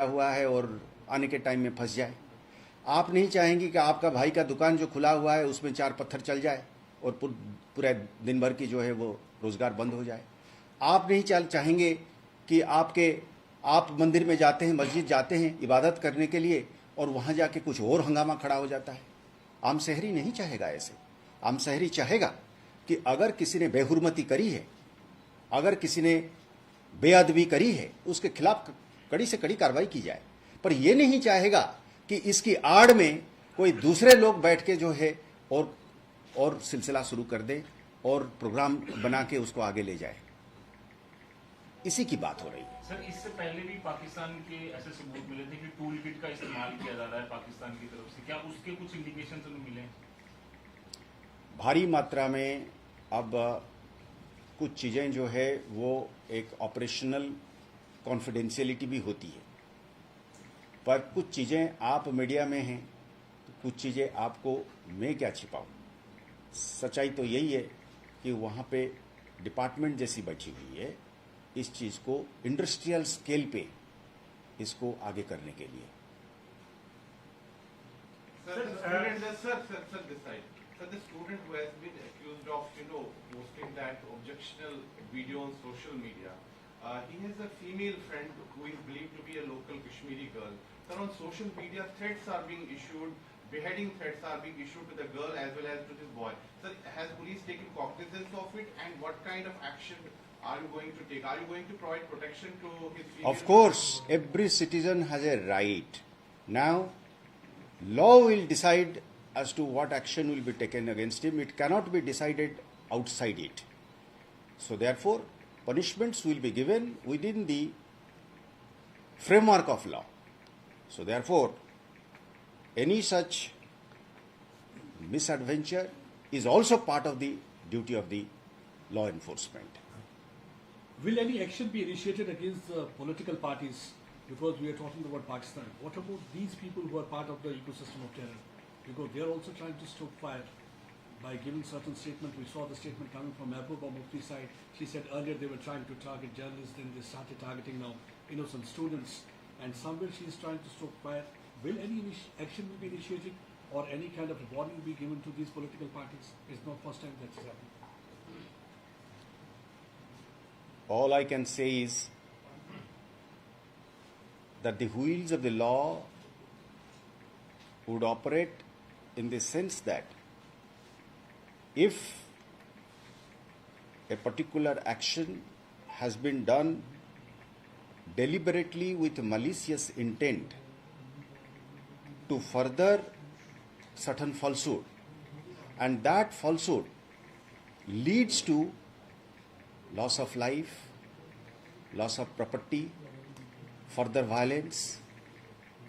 हुआ है और आने के टाइम में फंस जाए। आप नहीं चाहेंगे कि आपका भाई का दुकान जो खुला हुआ है उसमें चार पत्थर चल जाए और पूरे दिन भर की जो है वो रोजगार बंद हो जाए। आप नहीं चाहेंगे कि आप मंदिर में जाते हैं, मस्जिद जाते हैं इबादत करने के लिए और वहां जाके कुछ और हंगामा खड़ा हो जाता है। आम शहरी नहीं चाहेगा ऐसे। आम शहरी चाहेगा कि अगर किसी ने बेहुरमती करी है, अगर किसी ने बेअदबी करी है, उसके खिलाफ कड़ी से कड़ी कार्रवाई की जाए। पर यह नहीं चाहेगा कि इसकी आड़ में कोई दूसरे लोग बैठ के जो है और सिलसिला शुरू कर दे और प्रोग्राम बना के उसको आगे ले जाए। इसी की बात हो रही है। सर, इससे पहले भी पाकिस्तान के ऐसे सबूत मिले थे कि टूल किट का इस्तेमाल किया जा रहा है पाकिस्तान की तरफ से। क्या उसके कुछ इंडिकेशन हमें मिले? भारी मात्रा में अब कुछ चीज़ें जो है वो एक ऑपरेशनल कॉन्फिडेंशियलिटी भी होती है, पर कुछ चीज़ें आप मीडिया में हैं तो कुछ चीज़ें आपको मैं क्या छिपाऊं। सच्चाई तो यही है कि वहाँ पे डिपार्टमेंट जैसी बैठी हुई है इस चीज़ को इंडस्ट्रियल स्केल पे इसको आगे करने के लिए। So the student who has been accused of, posting that objectionable video on social media, he has a female friend who is believed to be a local Kashmiri girl. Sir, on social media, threats are being issued, beheading threats are being issued to the girl as well as to this boy. Sir, has police taken cognizance of it, and what kind of action are you going to take? Are you going to provide protection to his female? Of course, every citizen has a right. Now, law will decide as to what action will be taken against him. It cannot be decided outside it. So therefore, punishments will be given within the framework of law. So therefore, any such misadventure is also part of the duty of the law enforcement. Will any action be initiated against the political parties? Because we are talking about Pakistan. What about these people who are part of the ecosystem of terror? Because they are also trying to stoke fire by giving certain statement. We saw the statement coming from Mehbooba Mufti side. She said earlier they were trying to target journalists, then they started targeting now innocent students. And somewhere she is trying to stoke fire. Will any action be initiated or any kind of warning be given to these political parties? It's not first time that is happening. All I can say is that the wheels of the law would operate in the sense that if a particular action has been done deliberately with malicious intent to further certain falsehood, and that falsehood leads to loss of life, loss of property, further violence,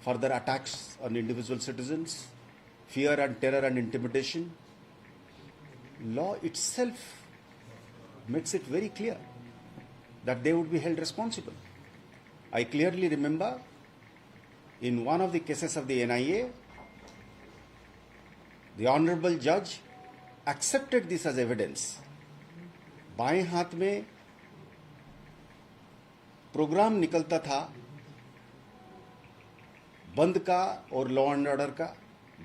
further attacks on individual citizens, fear and terror and intimidation, law itself makes it very clear that they would be held responsible. I clearly remember in one of the cases of the NIA, the honorable judge accepted this as evidence. बाएं हाथ में programme निकलता था बंद का और law and order का,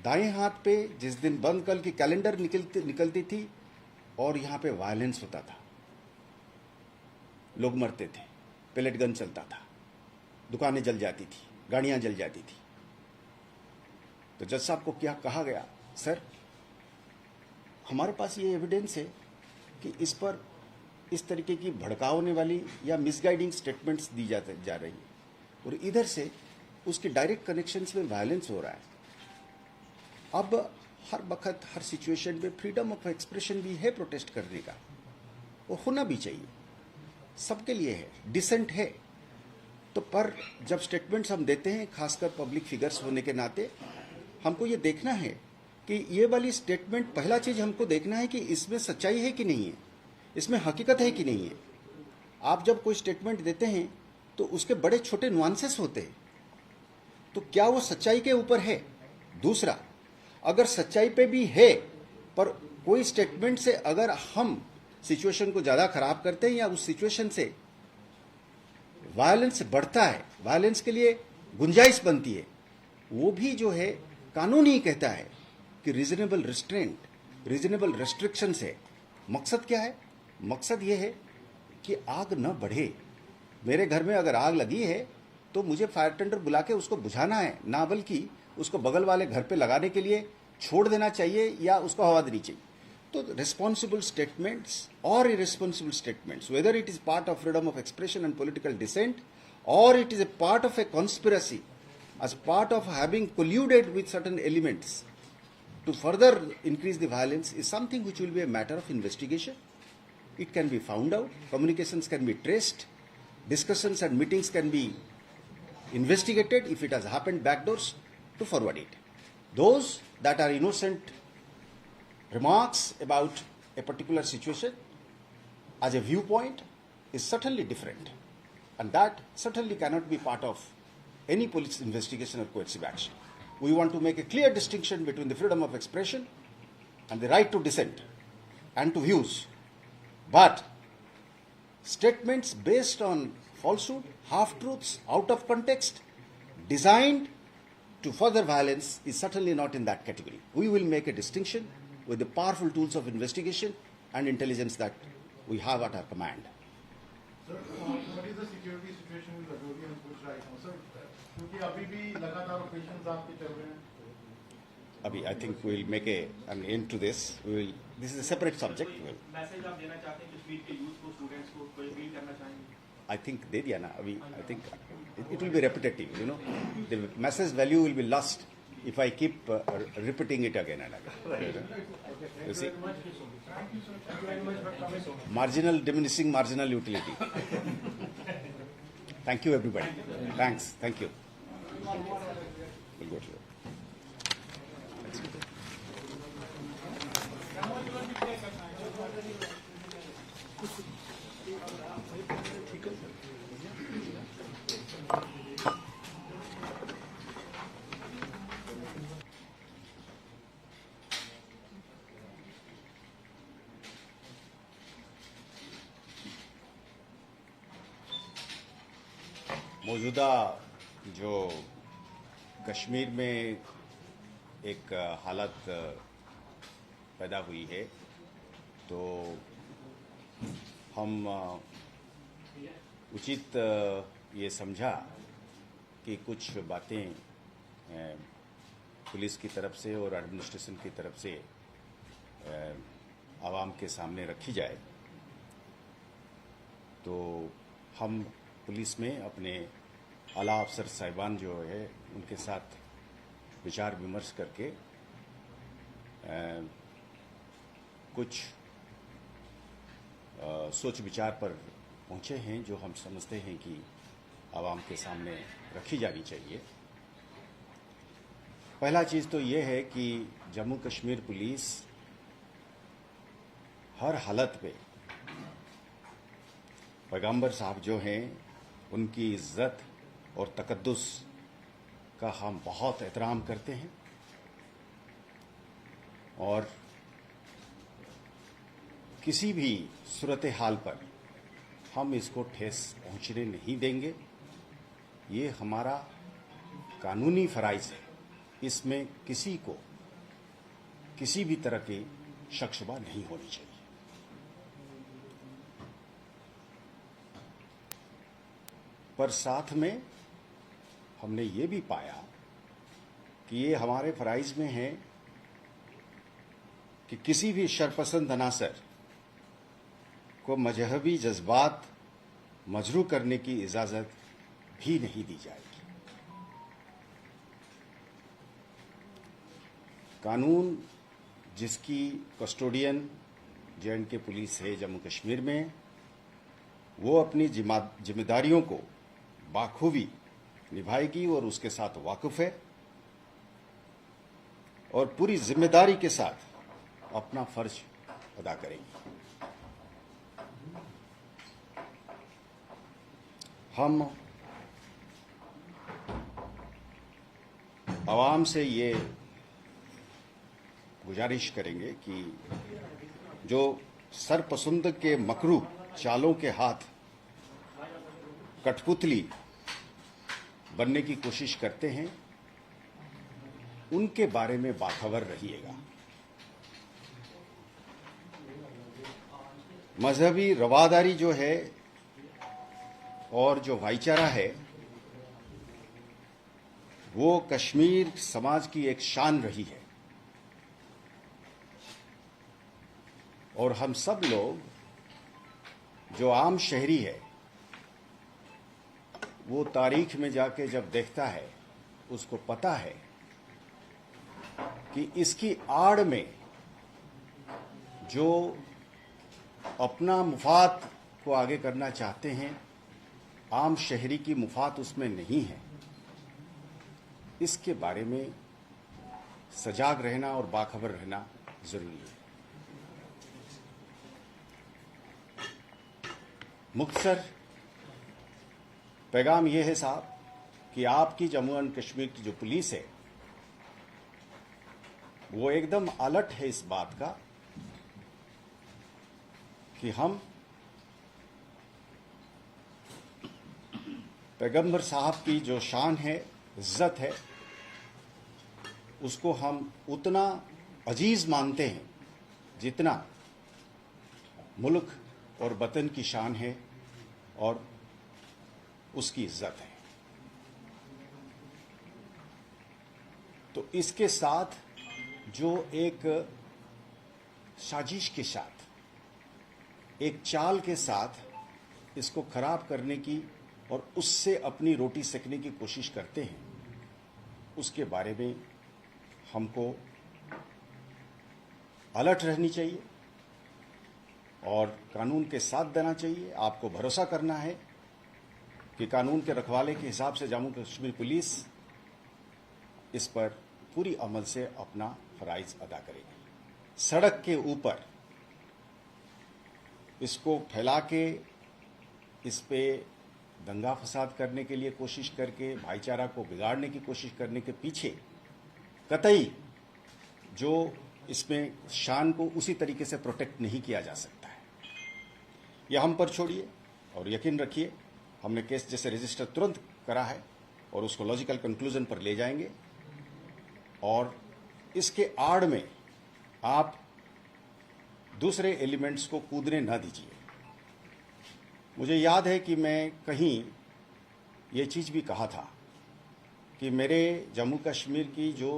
दाएं हाथ पे जिस दिन बंद कल की कैलेंडर निकलती थी और यहां पे वायलेंस होता था, लोग मरते थे, पेलेट गन चलता था, दुकानें जल जाती थी, गाड़ियां जल जाती थी। तो जज साहब को क्या कहा गया, सर हमारे पास ये एविडेंस है कि इस पर इस तरीके की भड़काने वाली या मिसगाइडिंग स्टेटमेंट्स दी जा रही है और इधर से उसके डायरेक्ट कनेक्शंस में वायलेंस हो रहा है। अब हर वक्त हर सिचुएशन में फ्रीडम ऑफ एक्सप्रेशन भी है प्रोटेस्ट करने का, वो होना भी चाहिए, सबके लिए है, डिसेंट है। तो पर जब स्टेटमेंट्स हम देते हैं, खासकर पब्लिक फिगर्स होने के नाते, हमको ये देखना है कि ये वाली स्टेटमेंट, पहला चीज हमको देखना है कि इसमें सच्चाई है कि नहीं है, इसमें हकीकत है कि नहीं है। आप जब कोई स्टेटमेंट देते हैं तो उसके बड़े छोटे नुआंसेस होते हैं, तो क्या वो सच्चाई के ऊपर है? दूसरा, अगर सच्चाई पे भी है पर कोई स्टेटमेंट से अगर हम सिचुएशन को ज्यादा खराब करते हैं या उस सिचुएशन से वायलेंस बढ़ता है, वायलेंस के लिए गुंजाइश बनती है, वो भी जो है कानून ही कहता है कि रीजनेबल रिस्ट्रेंट, रीजनेबल रेस्ट्रिक्शंस है। मकसद क्या है? मकसद ये है कि आग न बढ़े। मेरे घर में अगर आग लगी है तो मुझे फायर टेंडर बुला के उसको बुझाना है, ना बल्कि उसको बगल वाले घर पे लगाने के लिए छोड़ देना चाहिए या उसको हवा देनी चाहिए। तो रिस्पॉन्सिबल स्टेटमेंट्स और irresponsible statements, whether it is part of freedom of expression and political dissent or it is a part of a conspiracy, as part of having colluded with certain elements to further increase the violence, is something which will be a matter of investigation. It can be found out, communications can be traced, discussions and meetings can be investigated if it has happened backdoors to forward it. Those that are innocent remarks about a particular situation as a viewpoint is certainly different. And that certainly cannot be part of any police investigation or coercive action. We want to make a clear distinction between the freedom of expression and the right to dissent and to views. But statements based on falsehood, half-truths, out of context, designed to further violence is certainly not in that category. We will make a distinction with the powerful tools of investigation and intelligence that we have at our command. Sir, what is the security situation in Rajouri and Bhuj right now, sir? क्योंकि अभी भी लगातार operations आपके चल रहे हैं। अभी I think we'll make an end to this. This is a separate subject. Message आप देना चाहते हैं कश्मीर के यूथ को, स्टूडेंट्स को, कोई अपील करना चाहेंगे? I think दे दिया ना अभी. I think it will be repetitive. You know, the message value will be lost if I keep repeating it again and again. You see, marginal diminishing marginal utility. Thank you, everybody. Thanks. Thank you. We'll go to you. मौजूदा जो कश्मीर में एक हालत पैदा हुई है, तो हम उचित ये समझा कि कुछ बातें पुलिस की तरफ से और एडमिनिस्ट्रेशन की तरफ से आवाम के सामने रखी जाए। तो हम पुलिस में अपने आला अफसर साहिबान जो है उनके साथ विचार विमर्श करके कुछ सोच विचार पर पहुंचे हैं जो हम समझते हैं कि आवाम के सामने रखी जानी चाहिए। पहला चीज़ तो ये है कि जम्मू कश्मीर पुलिस हर हालत पे पैगंबर साहब जो हैं उनकी इज्जत और तकद्दुस का हम बहुत एहतराम करते हैं और किसी भी सूरत हाल पर हम इसको ठेस पहुंचने नहीं देंगे। ये हमारा कानूनी फराइज है, इसमें किसी को किसी भी तरह की शक शुबा नहीं होनी चाहिए। पर साथ में हमने ये भी पाया कि ये हमारे फराइज में है कि किसी भी शरपसंद अनासर को मजहबी जज्बात मजरू करने की इजाजत भी नहीं दी जाएगी। कानून जिसकी कस्टोडियन जे.एंड.के पुलिस है जम्मू कश्मीर में, वो अपनी जिम्मेदारियों को बाखूबी निभाएगी और उसके साथ वाकिफ है और पूरी जिम्मेदारी के साथ अपना फर्ज अदा करेगी। हम आवाम से ये गुजारिश करेंगे कि जो सरपसंद के मकरू चालों के हाथ कठपुतली बनने की कोशिश करते हैं उनके बारे में बाखबर रहिएगा। मजहबी रवादारी जो है और जो भाईचारा है वो कश्मीर समाज की एक शान रही है और हम सब लोग जो आम शहरी है वो तारीख में जाके जब देखता है उसको पता है कि इसकी आड़ में जो अपना मुफाद को आगे करना चाहते हैं आम शहरी की मुफाद उसमें नहीं है। इसके बारे में सजाग रहना और बाखबर रहना जरूरी है। मुख्तसर पैगाम यह है साहब कि आपकी जम्मू एंड कश्मीर की जो पुलिस है वो एकदम अलर्ट है इस बात का कि हम पैगंबर साहब की जो शान है, इज्जत है, उसको हम उतना अजीज मानते हैं जितना मुल्क और वतन की शान है और उसकी इज्जत है। तो इसके साथ जो एक साजिश के साथ, एक चाल के साथ इसको खराब करने की और उससे अपनी रोटी सेकने की कोशिश करते हैं, उसके बारे में हमको अलर्ट रहनी चाहिए और कानून के साथ देना चाहिए। आपको भरोसा करना है कि कानून के रखवाले के हिसाब से जम्मू कश्मीर पुलिस इस पर पूरी अमल से अपना फराइज अदा करेगी। सड़क के ऊपर इसको फैला के इस पे दंगा फसाद करने के लिए कोशिश करके भाईचारा को बिगाड़ने की कोशिश करने के पीछे कतई जो इसमें शान को उसी तरीके से प्रोटेक्ट नहीं किया जा सकता है। यह हम पर छोड़िए और यकीन रखिए हमने केस जैसे रजिस्टर तुरंत करा है और उसको लॉजिकल कंक्लूजन पर ले जाएंगे और इसके आड़ में आप दूसरे एलिमेंट्स को कूदने न दीजिए। मुझे याद है कि मैं कहीं ये चीज़ भी कहा था कि मेरे जम्मू कश्मीर की जो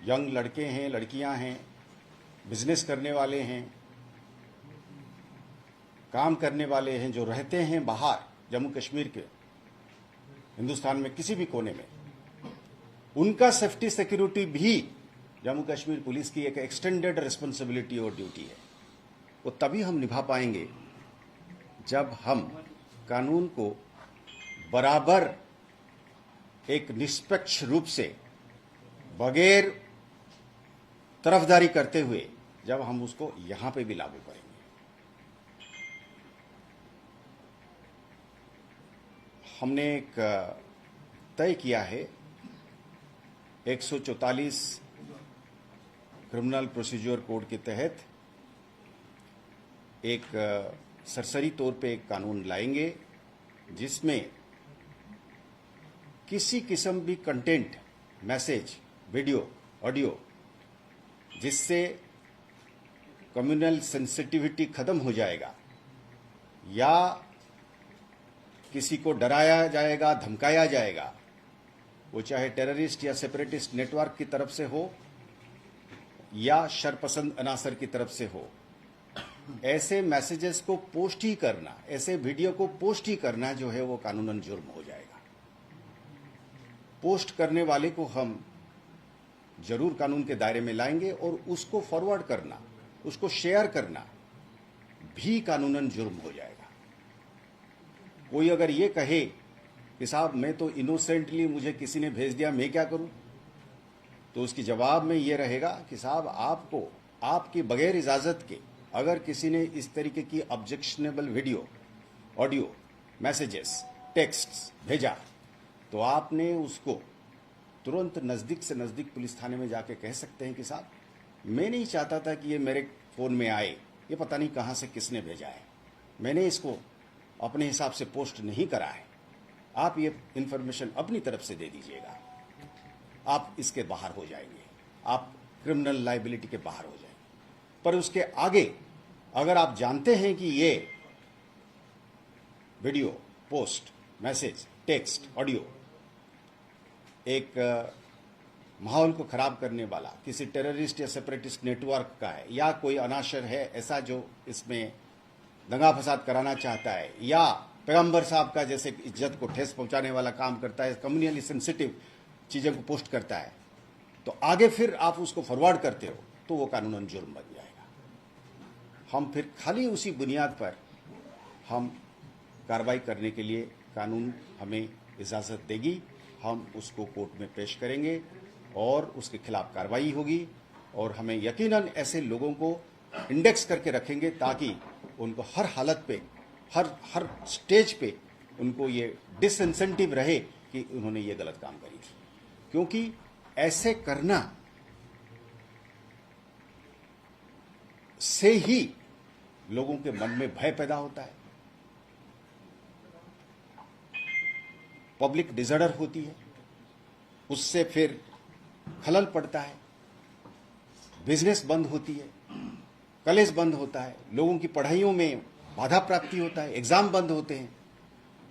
यंग लड़के हैं, लड़कियां हैं, बिजनेस करने वाले हैं, काम करने वाले हैं, जो रहते हैं बाहर जम्मू कश्मीर के, हिंदुस्तान में किसी भी कोने में, उनका सेफ्टी सिक्योरिटी भी जम्मू कश्मीर पुलिस की एक एक्सटेंडेड रिस्पॉन्सिबिलिटी और ड्यूटी है। वो तभी हम निभा पाएंगे जब हम कानून को बराबर एक निष्पक्ष रूप से बगैर तरफदारी करते हुए जब हम उसको यहां पे भी लागू करेंगे। हमने एक तय किया है 144 क्रिमिनल प्रोसीजर कोड के तहत एक सरसरी तौर पे एक कानून लाएंगे जिसमें किसी किस्म भी कंटेंट, मैसेज, वीडियो, ऑडियो जिससे कम्युनल सेंसिटिविटी खत्म हो जाएगा या किसी को डराया जाएगा, धमकाया जाएगा, वो चाहे टेररिस्ट या सेपरेटिस्ट नेटवर्क की तरफ से हो या शरपसंद अनासर की तरफ से हो, ऐसे मैसेजेस को पोस्ट ही करना, ऐसे वीडियो को पोस्ट ही करना जो है वो कानूनन जुर्म हो जाएगा। पोस्ट करने वाले को हम जरूर कानून के दायरे में लाएंगे और उसको फॉरवर्ड करना, उसको शेयर करना भी कानूनन जुर्म हो जाएगा। कोई अगर ये कहे कि साहब मैं तो इनोसेंटली, मुझे किसी ने भेज दिया, मैं क्या करूं, तो उसकी जवाब में ये रहेगा कि साहब आपको आपकी बगैर इजाजत के अगर किसी ने इस तरीके की objectionable video, audio, messages, texts भेजा तो आपने उसको तुरंत नजदीक से नजदीक पुलिस थाने में जाके कह सकते हैं कि साहब मैं नहीं चाहता था कि ये मेरे फोन में आए, ये पता नहीं कहां से किसने भेजा है, मैंने इसको अपने हिसाब से पोस्ट नहीं करा है, आप ये इंफॉर्मेशन अपनी तरफ से दे दीजिएगा, आप इसके बाहर हो जाएंगे, आप क्रिमिनल लाइबिलिटी के बाहर हो जाएंगे। पर उसके आगे अगर आप जानते हैं कि ये video, post, message, text, audio एक माहौल को खराब करने वाला किसी टेररिस्ट या सेपरेटिस्ट नेटवर्क का है, या कोई अनाशर है ऐसा जो इसमें दंगा फसाद कराना चाहता है, या पैगंबर साहब का जैसे इज्जत को ठेस पहुंचाने वाला काम करता है, कम्युनली सेंसिटिव चीज़ों को पोस्ट करता है, तो आगे फिर आप उसको फॉरवर्ड करते हो तो वो कानूनन जुर्म बन जाएगा। हम फिर खाली उसी बुनियाद पर हम कार्रवाई करने के लिए कानून हमें इजाज़त देगी, हम उसको कोर्ट में पेश करेंगे और उसके खिलाफ कार्रवाई होगी, और हमें यकीनन ऐसे लोगों को इंडेक्स करके रखेंगे ताकि उनको हर हालत पे, हर स्टेज पे उनको ये डिसइंसेंटिव रहे कि उन्होंने ये गलत काम करी थी। क्योंकि ऐसे करना से ही लोगों के मन में भय पैदा होता है, पब्लिक डिसऑर्डर होती है, उससे फिर खलल पड़ता है, बिजनेस बंद होती है, कॉलेज बंद होता है, लोगों की पढ़ाइयों में बाधा प्राप्ति होता है, एग्जाम बंद होते हैं,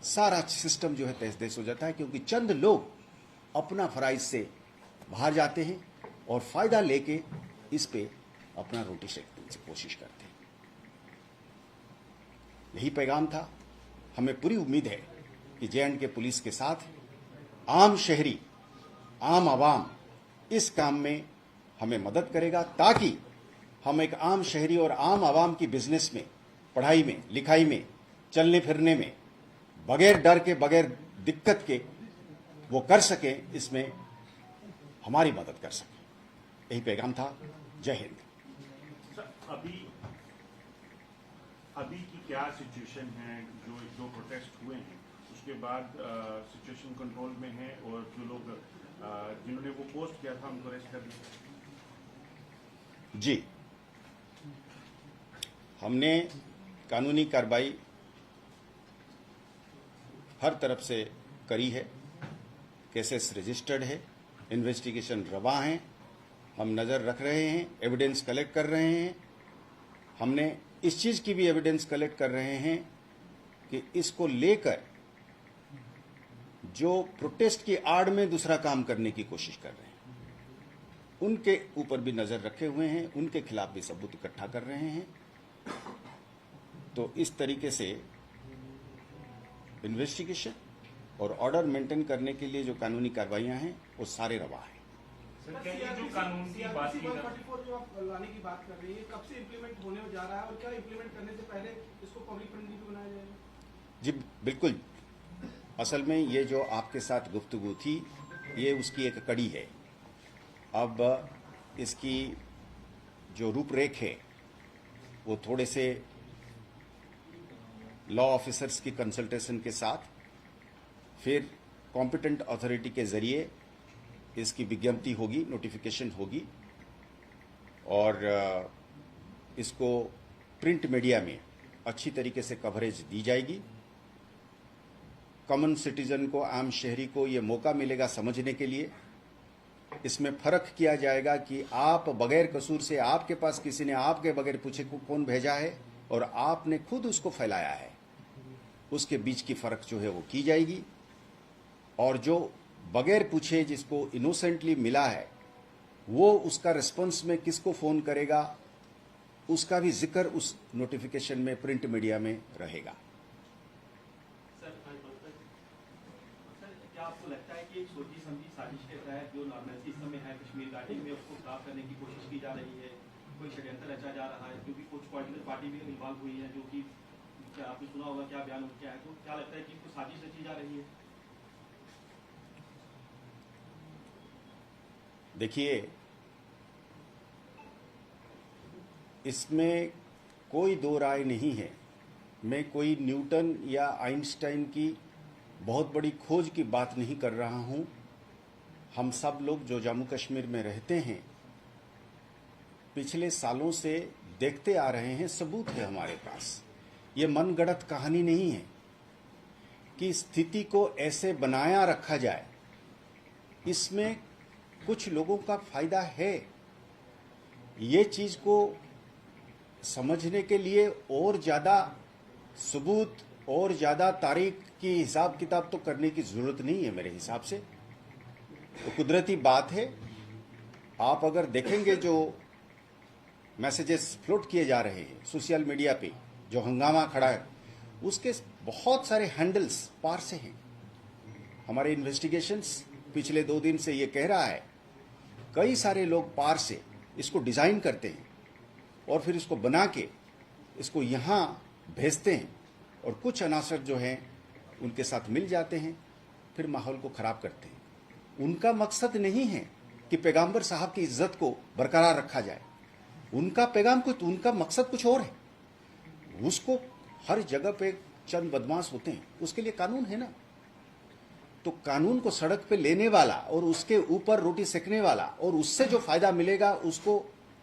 सारा सिस्टम जो है तहस नहस हो जाता है। क्योंकि चंद लोग अपना फराइज से बाहर जाते हैं और फायदा लेके इस पे अपना रोटी सेकने की कोशिश करते हैं। यही पैगाम था। हमें पूरी उम्मीद है कि जे.एंड.के पुलिस के साथ आम शहरी, आम आवाम इस काम में हमें मदद करेगा, ताकि हम एक आम शहरी और आम आवाम की बिजनेस में, पढ़ाई में, लिखाई में, चलने फिरने में बगैर डर के, बगैर दिक्कत के वो कर सकें, इसमें हमारी मदद कर सकें। यही पैगाम था। जय हिंद। सर, अभी की क्या सिचुएशन है? जो प्रोटेस्ट हुए हैं उसके बाद सिचुएशन कंट्रोल में है, और जो लोग जिन्होंने वो पोस्ट किया था उनको अरेस्ट कर दिया? जी, हमने कानूनी कार्रवाई हर तरफ से करी है, केसेस रजिस्टर्ड है, इन्वेस्टिगेशन रवा है, हम नज़र रख रहे हैं, एविडेंस कलेक्ट कर रहे हैं। हमने इस चीज़ की भी एविडेंस कलेक्ट कर रहे हैं कि इसको लेकर जो प्रोटेस्ट की आड़ में दूसरा काम करने की कोशिश कर रहे हैं, उनके ऊपर भी नज़र रखे हुए हैं, उनके खिलाफ भी सबूत इकट्ठा कर रहे हैं। तो इस तरीके से इन्वेस्टिगेशन और ऑर्डर मेंटेन करने के लिए जो कानूनी कार्रवाइयां हैं वो सारे रवा हैं। सर, क्या ये जो कानून की बात की 144 जो आप लाने की बात कर रही है, कब से इम्प्लीमेंट होने जा रहा है, और क्या इम्प्लीमेंट करने से पहले इसको पब्लिक फ्रेंडली भी बनाया जाएगा? जी बिल्कुल। असल में ये जो आपके साथ गुफ्तगू थी, ये उसकी एक कड़ी है। अब इसकी जो रूपरेख है वो थोड़े से लॉ ऑफिसर्स की कंसल्टेशन के साथ, फिर कॉम्पिटेंट अथॉरिटी के जरिए इसकी विज्ञप्ति होगी, नोटिफिकेशन होगी, और इसको प्रिंट मीडिया में अच्छी तरीके से कवरेज दी जाएगी। कॉमन सिटीजन को, आम शहरी को ये मौका मिलेगा समझने के लिए। इसमें फ़र्क किया जाएगा कि आप बगैर कसूर से, आपके पास किसी ने आपके बगैर पूछे को कौन भेजा है और आपने खुद उसको फैलाया है, उसके बीच की फ़र्क जो है वो की जाएगी। और जो बगैर पूछे, जिसको इनोसेंटली मिला है, वो उसका रिस्पॉन्स में किसको फ़ोन करेगा, उसका भी जिक्र उस नोटिफिकेशन में, प्रिंट मीडिया में रहेगा। सर, क्या आपको लगता है कि एक सोची समझी साजिश के तहत जो नॉर्मलिटी इस समय है कश्मीर घाटी में, उसको खराब करने की कोशिश की जा रही है? कोई षड्यंत्र रचा जा रहा है? क्योंकि कुछ पॉलिटिकल पार्टी भी इन्वॉल्व हुई है, जो कि क्या आपने सुना होगा, क्या बयान क्या है, तो क्या लगता है कि कोई साजिश रची जा रही है? देखिए, इसमें कोई दो राय नहीं है। मैं कोई न्यूटन या आइंस्टाइन की बहुत बड़ी खोज की बात नहीं कर रहा हूं। हम सब लोग जो जम्मू कश्मीर में रहते हैं, पिछले सालों से देखते आ रहे हैं, सबूत है हमारे पास। ये मनगढ़ंत कहानी नहीं है। कि स्थिति को ऐसे बनाया रखा जाए, इसमें कुछ लोगों का फायदा है। ये चीज को समझने के लिए और ज्यादा सबूत और ज्यादा तारीख की हिसाब किताब तो करने की जरूरत नहीं है मेरे हिसाब से। तो कुदरती बात है, आप अगर देखेंगे जो मैसेजेस फ्लोट किए जा रहे हैं सोशल मीडिया पे, जो हंगामा खड़ा है, उसके बहुत सारे हैंडल्स पार से हैं। हमारे इन्वेस्टिगेशंस पिछले 2 दिन से ये कह रहा है, कई सारे लोग पार से इसको डिजाइन करते हैं और फिर इसको बना के इसको यहाँ भेजते हैं, और कुछ अनासर जो हैं उनके साथ मिल जाते हैं, फिर माहौल को खराब करते हैं। उनका मकसद नहीं है कि पैगंबर साहब की इज्जत को बरकरार रखा जाए, उनका पैगाम कुछ, उनका मकसद कुछ और है। उसको हर जगह पे चंद बदमाश होते हैं, उसके लिए कानून है ना। तो कानून को सड़क पे लेने वाला और उसके ऊपर रोटी सेकने वाला और उससे जो फायदा मिलेगा उसको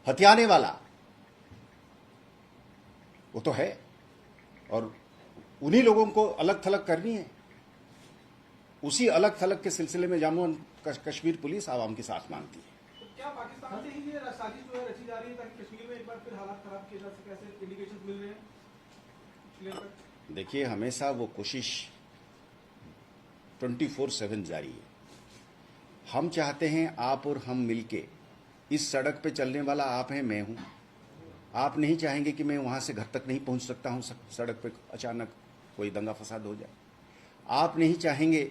हथियाने वाला, वो तो है। और उन्हीं लोगों को अलग थलग करनी है। उसी अलग थलग के सिलसिले में जम्मू एंड कश्मीर पुलिस आवाम की साथ मांगती है। तो क्या पाकिस्तान से ही ये साजिश जो है रची जा रही है ताकि कश्मीर में एक बार फिर हालात खराब किए जा सके, ऐसे इंडिकेशन मिल रहे हैं? देखिए, हमेशा वो कोशिश 24/7 जारी है। हम चाहते हैं आप और हम मिलके, इस सड़क पे चलने वाला आप हैं, मैं हूं। आप नहीं चाहेंगे कि मैं वहां से घर तक नहीं पहुंच सकता हूं, सड़क पे अचानक कोई दंगा फसाद हो जाए। आप नहीं चाहेंगे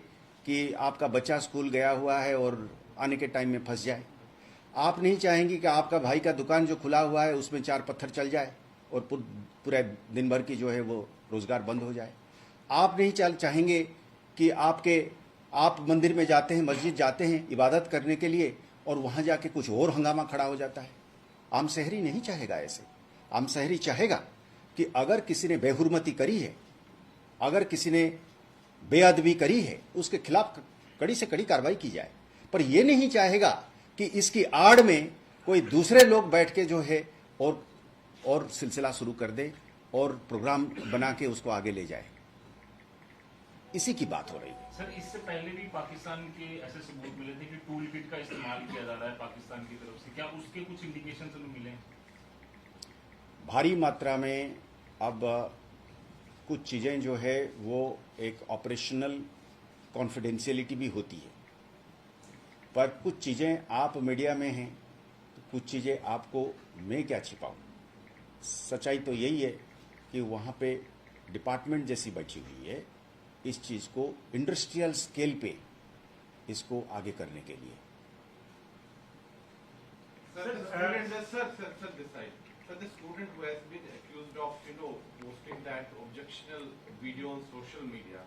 कि आपका बच्चा स्कूल गया हुआ है और आने के टाइम में फंस जाए। आप नहीं चाहेंगे कि आपका भाई का दुकान जो खुला हुआ है उसमें 4 पत्थर चल जाए और पूरे दिन भर की जो है वो रोजगार बंद हो जाए। आप नहीं चाहेंगे कि आप मंदिर में जाते हैं, मस्जिद जाते हैं इबादत करने के लिए, और वहां जाके कुछ और हंगामा खड़ा हो जाता है। आम शहरी नहीं चाहेगा ऐसे। आम शहरी चाहेगा कि अगर किसी ने बेहुरमती करी है, अगर किसी ने बेअदबी करी है, उसके खिलाफ कड़ी से कड़ी कार्रवाई की जाए। पर यह नहीं चाहेगा कि इसकी आड़ में कोई दूसरे लोग बैठ के जो है और सिलसिला शुरू कर दे और प्रोग्राम बना के उसको आगे ले जाए। इसी की बात हो रही है। सर, इससे पहले भी पाकिस्तान के ऐसे सबूत मिले थे कि टूल किट का इस्तेमाल किया जा रहा है पाकिस्तान की तरफ से। क्या उसके कुछ इंडिकेशन हमें मिले? भारी मात्रा में अब कुछ चीज़ें जो है वो एक ऑपरेशनल कॉन्फिडेंशियलिटी भी होती है, पर कुछ चीज़ें आप मीडिया में हैं तो कुछ चीज़ें आपको मैं क्या छिपाऊं। सच्चाई तो यही है कि वहाँ पे डिपार्टमेंट जैसी बैठी हुई है इस चीज़ को इंडस्ट्रियल स्केल पे इसको आगे करने के लिए। The student who has been accused of, posting that objectionable video on social media,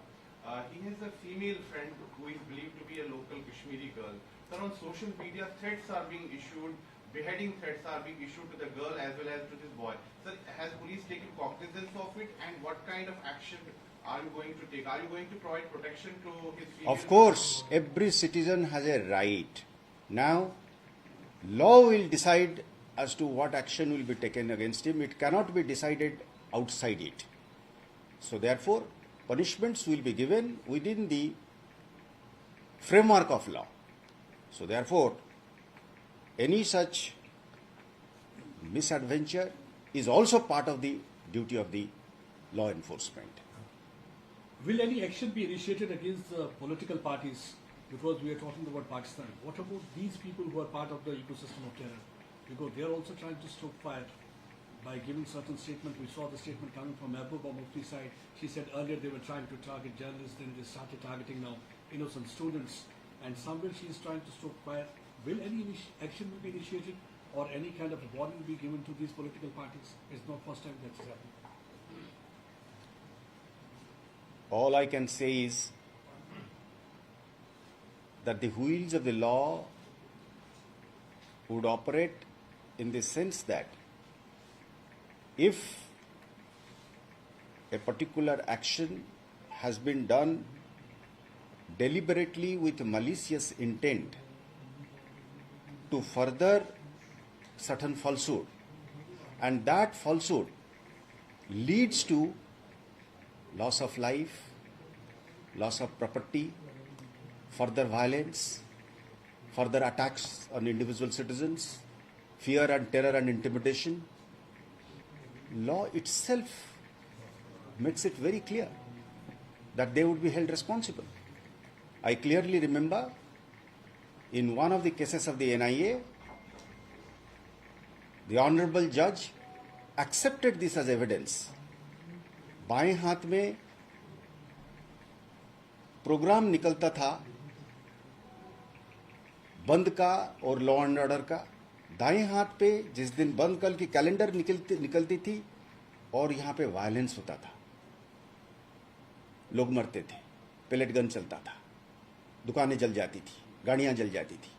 he has a female friend who is believed to be a local Kashmiri girl. Sir, on social media, threats are being issued, beheading threats are being issued to the girl as well as to this boy. Sir, has police taken cognizance of it, and what kind of action are you going to take? Are you going to provide protection to his female? Of course, every citizen has a right. Now, law will decide as to what action will be taken against him. It cannot be decided outside it. So therefore, punishments will be given within the framework of law. So therefore, any such misadventure is also part of the duty of the law enforcement. Will any action be initiated against the political parties? Because we are talking about Pakistan. What about these people who are part of the ecosystem of terror? Because they are also trying to stoke fire by giving certain statements. We saw the statement coming from Mehbooba Mufti side. She said earlier they were trying to target journalists, then they started targeting now innocent students. And somewhere she is trying to stoke fire. Will any action be initiated or any kind of warning be given to these political parties? It's not first time that's happened. All I can say is that the wheels of the law would operate in the sense that if a particular action has been done deliberately with malicious intent to further certain falsehood, and that falsehood leads to loss of life, loss of property, further violence, further attacks on individual citizens, fear and terror and intimidation. Law itself makes it very clear that they would be held responsible. I clearly remember in one of the cases of the NIA, the honorable judge accepted this as evidence. बाएं हाथ में programme निकलता था बंद का और law and order का, दाएं हाथ पे जिस दिन बंद कल की कैलेंडर निकलती थी और यहां पे वायलेंस होता था, लोग मरते थे, पेलेट गन चलता था, दुकानें जल जाती थी, गाड़ियां जल जाती थी।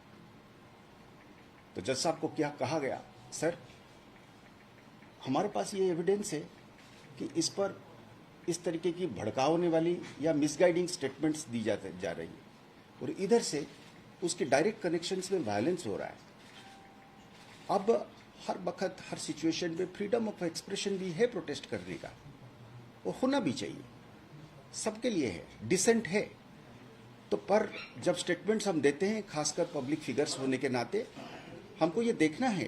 तो जज साहब को क्या कहा गया, सर हमारे पास ये एविडेंस है कि इस पर इस तरीके की भड़काने वाली या मिसगाइडिंग स्टेटमेंट्स दी जा रही है और इधर से उसके डायरेक्ट कनेक्शंस में वायलेंस हो रहा है। अब हर वक्त हर सिचुएशन में फ्रीडम ऑफ एक्सप्रेशन भी है प्रोटेस्ट करने का, वो होना भी चाहिए, सबके लिए है, डिसेंट है। तो पर जब स्टेटमेंट्स हम देते हैं, खासकर पब्लिक फिगर्स होने के नाते, हमको ये देखना है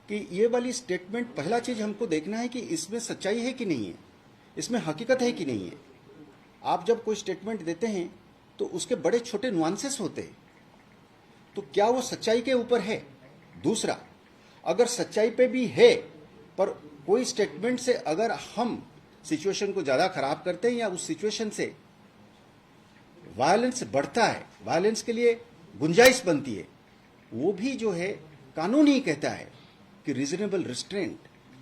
कि ये वाली स्टेटमेंट, पहला चीज हमको देखना है कि इसमें सच्चाई है कि नहीं है, इसमें हकीकत है कि नहीं है। आप जब कोई स्टेटमेंट देते हैं तो उसके बड़े छोटे नुआंसेस होते हैं, तो क्या वो सच्चाई के ऊपर है। दूसरा, अगर सच्चाई पे भी है पर कोई स्टेटमेंट से अगर हम सिचुएशन को ज्यादा खराब करते हैं या उस सिचुएशन से वायलेंस बढ़ता है, वायलेंस के लिए गुंजाइश बनती है, वो भी जो है कानून ही कहता है कि रीजनेबल रिस्ट्रेंट,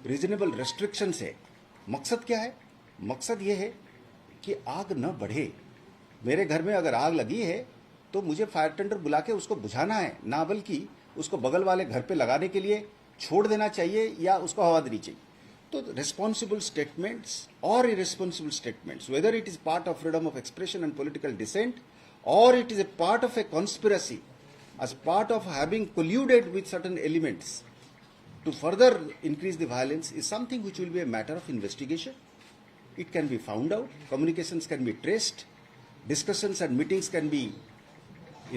रीजनेबल रेस्ट्रिक्शन है। मकसद क्या है? मकसद ये है कि आग न बढ़े। मेरे घर में अगर आग लगी है तो मुझे फायर टेंडर बुला के उसको बुझाना है, ना बल्कि उसको बगल वाले घर पे लगाने के लिए छोड़ देना चाहिए या उसको हवा देनी चाहिए। तो रिस्पॉन्सिबल स्टेटमेंट्स और irresponsible statements, whether it is part of freedom of expression and political dissent और it is a part of a conspiracy, as part of having colluded with certain elements to further increase the violence, is something which will be a matter of investigation. It can be found out, communications can be traced, discussions and meetings can be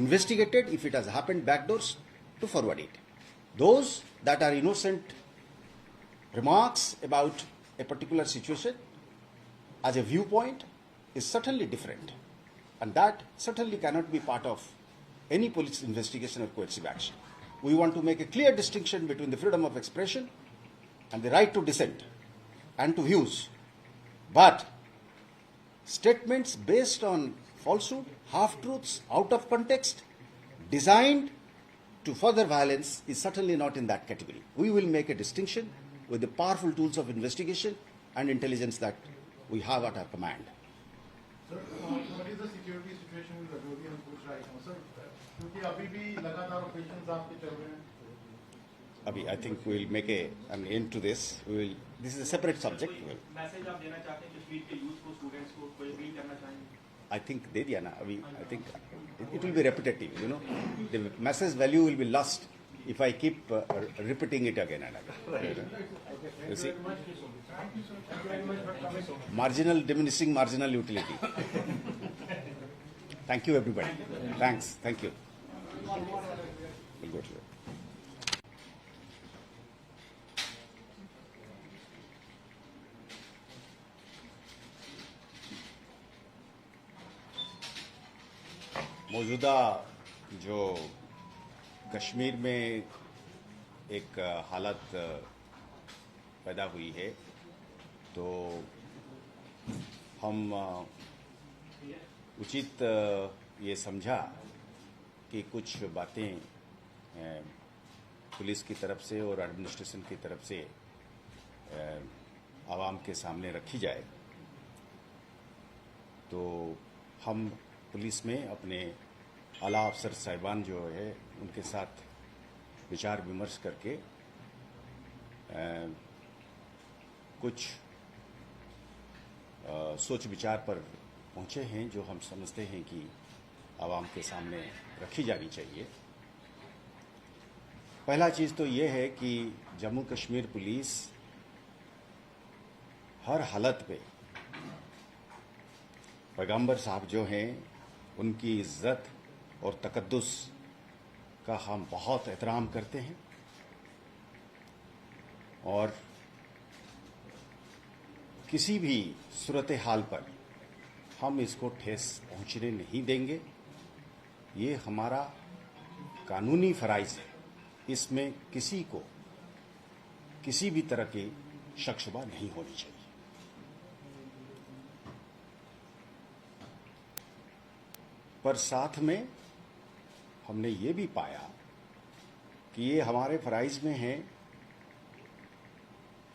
investigated if it has happened backdoors to forward it. Those that are innocent remarks about a particular situation as a viewpoint is certainly different, and that certainly cannot be part of any police investigation or coercive action. We want to make a clear distinction between the freedom of expression and the right to dissent and to views. But statements based on falsehood, half-truths, out of context, designed to further violence is certainly not in that category. We will make a distinction with the powerful tools of investigation and intelligence that we have at our command. Sir, what is the security situation in Rajouri and Push right now, sir? क्योंकि अभी भी लगातार operations आपके चल रहे हैं। अभी I think we will make an end to this. This is a separate subject. Message आप देना चाहते हैं कश्मीर के यूथ को, स्टूडेंट्स को, कोई अपील करना चाहेंगे? I think दे दिया ना अभी। I think it will be repetitive. You know, the message value will be lost if I keep repeating it again and again. You see, marginal diminishing marginal utility. Thank you, everybody. Thanks. Thank you. We'll go to it. मौजूदा जो कश्मीर में एक हालत पैदा हुई है, तो हम उचित ये समझा कि कुछ बातें पुलिस की तरफ से और एडमिनिस्ट्रेशन की तरफ से आवाम के सामने रखी जाए। तो हम पुलिस में अपने आला अफसर साहिबान जो है उनके साथ विचार विमर्श करके कुछ सोच विचार पर पहुंचे हैं जो हम समझते हैं कि आवाम के सामने रखी जानी चाहिए। पहला चीज़ तो ये है कि जम्मू कश्मीर पुलिस हर हालत पे पैगंबर साहब जो हैं उनकी इज्जत और तकद्दुस का हम बहुत एहतराम करते हैं और किसी भी सूरत हाल पर हम इसको ठेस पहुंचने नहीं देंगे। ये हमारा कानूनी फराइज है, इसमें किसी को किसी भी तरह की शक शुबा नहीं होनी चाहिए। पर साथ में हमने ये भी पाया कि ये हमारे फराइज में है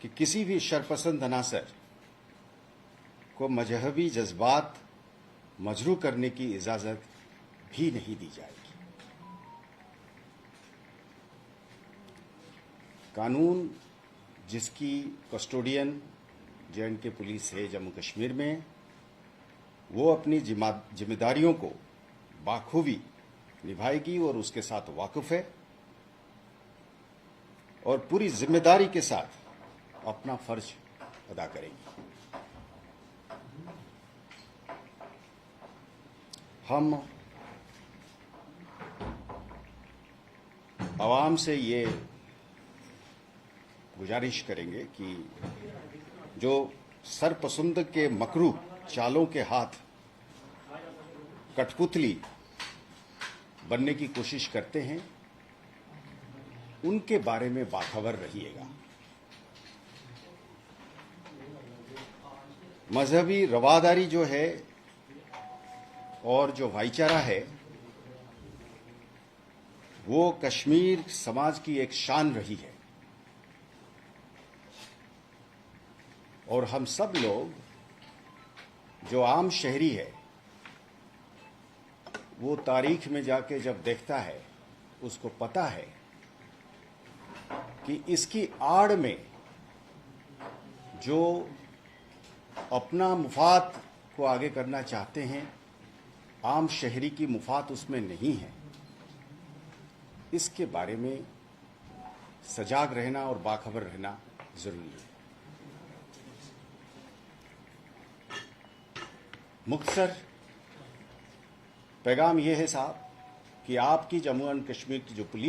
कि किसी भी शरपसंद अनासर को मजहबी जज्बात मजरू करने की इजाजत भी नहीं दी जाएगी। कानून जिसकी कस्टोडियन जे.एंड.के पुलिस है जम्मू कश्मीर में, वो अपनी जिम्मेदारियों को बाखूबी निभाएगी और उसके साथ वाकिफ है और पूरी जिम्मेदारी के साथ अपना फर्ज अदा करेगी। हम आवाम से ये गुजारिश करेंगे कि जो सरपसंद के मकरू चालों के हाथ कठपुतली बनने की कोशिश करते हैं, उनके बारे में बाखबर रहिएगा। मजहबी रवादारी जो है और जो भाईचारा है वो कश्मीर समाज की एक शान रही है और हम सब लोग जो आम शहरी है वो तारीख में जाके जब देखता है उसको पता है कि इसकी आड़ में जो अपना मुफाद को आगे करना चाहते हैं, आम शहरी की मुफाद उसमें नहीं है। इसके बारे में सजाग रहना और बाखबर रहना जरूरी है। मुख्तसर पैगाम यह है साहब कि आपकी जम्मू एंड कश्मीर की जो पुलिस